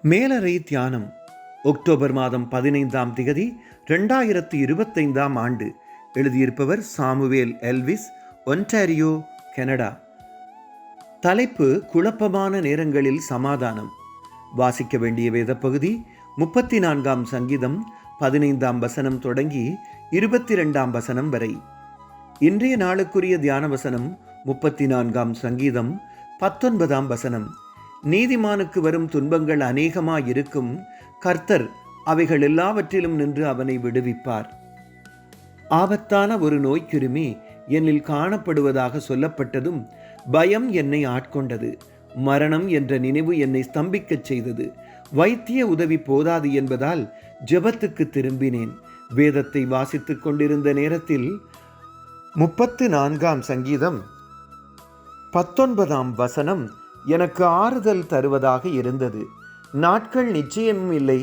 மேலறை தியானம் அக்டோபர் மாதம் 15ஆம் திகதி 2025ஆம் ஆண்டு. எழுதியிருப்பவர் சாமுவேல் எல்விஸ், ஒன்டாரியோ, கனடா. தலைப்பு: குழப்பமான நேரங்களில் சமாதானம். வாசிக்க வேண்டிய வேத பகுதி 34ஆம் சங்கீதம் 15ஆம் வசனம் தொடங்கி 22ஆம் வசனம் வரை. இன்றைய நாளுக்குரிய தியான வசனம் 34ஆம் சங்கீதம் 19ஆம் வசனம். நீதிமானுக்கு வரும் துன்பங்கள் அநேகமாயிருக்கும், கர்த்தர் அவைகள் எல்லாவற்றிலும் நின்று அவனை விடுவிப்பார். ஆபத்தான ஒரு நோய்க்கிருமி என்னில் காணப்படுவதாக சொல்லப்பட்டதும் பயம் என்னை ஆட்கொண்டது. மரணம் என்ற நினைவு என்னை ஸ்தம்பிக்கச் செய்தது. வைத்திய உதவி போதாது என்பதால் ஜெபத்துக்கு திரும்பினேன். வேதத்தை வாசித்துக் கொண்டிருந்த நேரத்தில் 34ஆம் சங்கீதம் 19ஆம் வசனம் எனக்கு ஆறுதல் தருவதாக இருந்தது. நாட்கள் நிச்சயமும் இல்லை,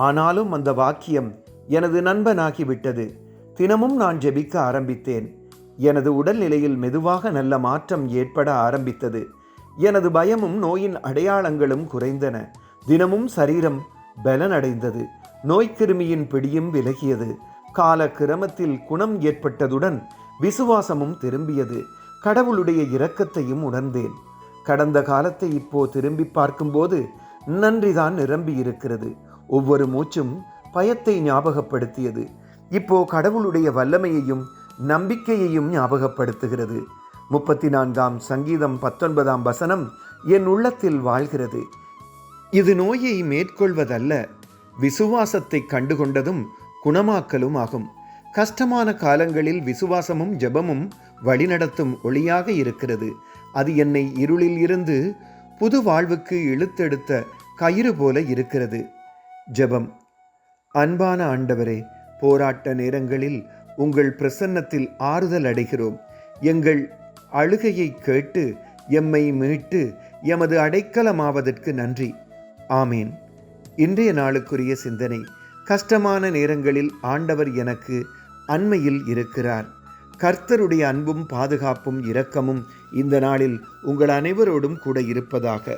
ஆனாலும் அந்த வாக்கியம் எனது நண்பனாகிவிட்டது. தினமும் நான் ஜெபிக்க ஆரம்பித்தேன். எனது உடல்நிலையில் மெதுவாக நல்ல மாற்றம் ஏற்பட ஆரம்பித்தது. எனது பயமும் நோயின் அடையாளங்களும் குறைந்தன. தினமும் சரீரம் பலனடைந்தது. நோய்க்கிருமியின் பிடியும் விலகியது. கால கிரமத்தில் குணம் ஏற்பட்டதுடன் விசுவாசமும் திரும்பியது. கடவுளுடைய இரக்கத்தையும் உணர்ந்தேன். கடந்த காலத்தை இப்போ திரும்பி பார்க்கும்போது நன்றிதான் நிரம்பி இருக்கிறது. ஒவ்வொரு மூச்சும் பயத்தை ஞாபகப்படுத்தியது. இப்போ கடவுளுடைய வல்லமையையும் நம்பிக்கையையும் ஞாபகப்படுத்துகிறது. 34ஆம் சங்கீதம் 19ஆம் வசனம் என் உள்ளத்தில் வாழ்கிறது. இது நோயை மேற்கொள்வதல்ல, விசுவாசத்தை கண்டுகொண்டதும் குணமாக்கலும் ஆகும். கஷ்டமான காலங்களில் விசுவாசமும் ஜெபமும் வழிநடத்தும் ஒளியாக இருக்கிறது. அது என்னை இருளில் இருந்து புது வாழ்வுக்கு இழுத்தெடுத்த கயிறு போல இருக்கிறது. ஜெபம். அன்பான ஆண்டவரே, போராட்ட நேரங்களில் உங்கள் பிரசன்னத்தில் ஆறுதல் அடைகிறோம். எங்கள் அழுகையை கேட்டு எம்மை மீட்டு எமது அடைக்கலமாவதற்கு நன்றி. ஆமேன். இன்றைய நாளுக்குரிய சிந்தனை: கஷ்டமான நேரங்களில் ஆண்டவர் எனக்கு அண்மையில் இருக்கிறார். கர்த்தருடைய அன்பும் பாதுகாப்பும் இரக்கமும் இந்த நாளில் உங்கள் அனைவரோடும் கூட இருப்பதாக.